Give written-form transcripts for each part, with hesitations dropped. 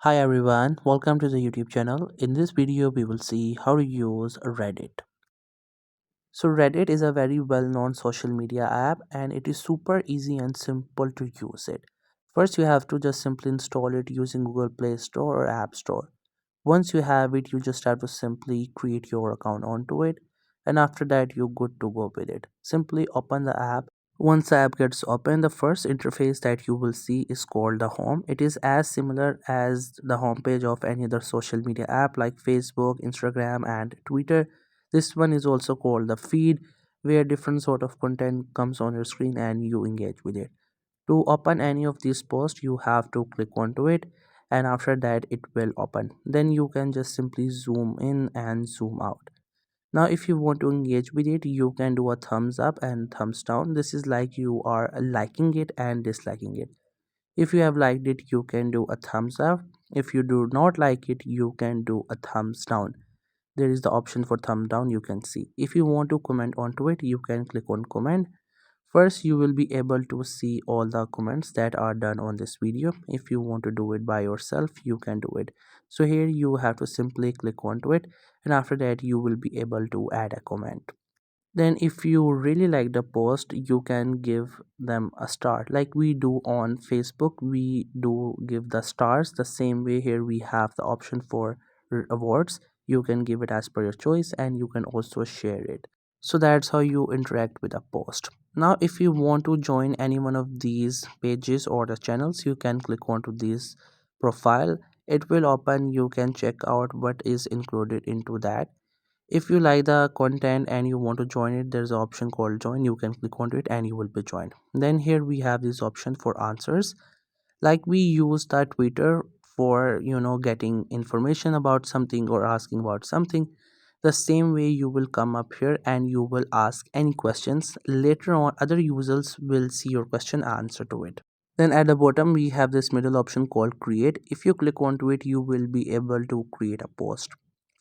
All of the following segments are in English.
Hi everyone, welcome to the YouTube channel. In this video, we will see how to use Reddit. So, Reddit is a very well known social media app and it is super easy and simple to use it. First, you have to just simply install it using Google Play Store or App Store. Once you have it, you just have to simply create your account onto it, and after that, you're good to go with it. Simply open the app. Once the app gets open, the first interface that you will see is called the home. It is as similar as the homepage of any other social media app like Facebook, Instagram, and Twitter. This one is also called the feed, where different sort of content comes on your screen and you engage with it. To open any of these posts, you have to click onto it, and after that it will open. Then you can just simply zoom in and zoom out. Now, if you want to engage with it, you can do a thumbs up and thumbs down. This is like you are liking it and disliking it. If you have liked it, you can do a thumbs up. If you do not like it, you can do a thumbs down. There is the option for thumb down, you can see. If you want to comment onto it, you can click on comment. First, you will be able to see all the comments that are done on this video. If you want to do it by yourself, you can do it. So here you have to simply click onto it, and after that you will be able to add a comment. Then if you really like the post, you can give them a star. Like we do on Facebook, we do give the stars. The same way here we have the option for awards. You can give it as per your choice, and you can also share it. So that's how you interact with a post. Now if you want to join any one of these pages or the channels, you can click onto this profile. It will open. You can check out what is included into that. If you like the content and you want to join it, there's an option called join. You can click onto it and you will be joined. Then here we have this option for answers. Like we use the Twitter for getting information about something or asking about something. The same way you will come up here and you will ask any questions. Later on, other users will see your question answer to it. Then at the bottom we have this middle option called create. If you click onto it, you will be able to create a post.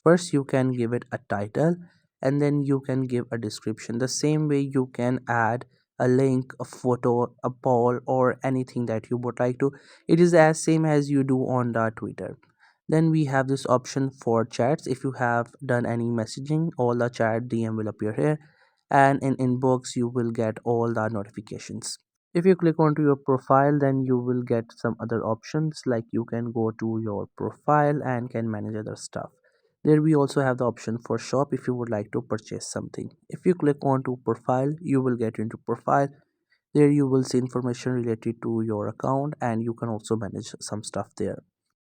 First you can give it a title, and then you can give a description. The same way you can add a link, a photo, a poll, or anything that you would like to. It is as same as you do on the Twitter. Then we have this option for chats. If you have done any messaging, all the chat DM will appear here, and in inbox you will get all the notifications. If you click onto your profile, then you will get some other options, like you can go to your profile and can manage other stuff. There we also have the option for shop if you would like to purchase something. If you click onto profile, you will get into profile. There you will see information related to your account, and you can also manage some stuff there.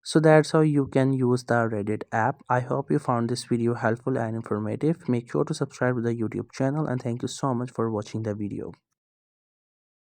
So that's how you can use the Reddit app. I hope you found this video helpful and informative. Make sure to subscribe to the YouTube channel, and thank you so much for watching the video.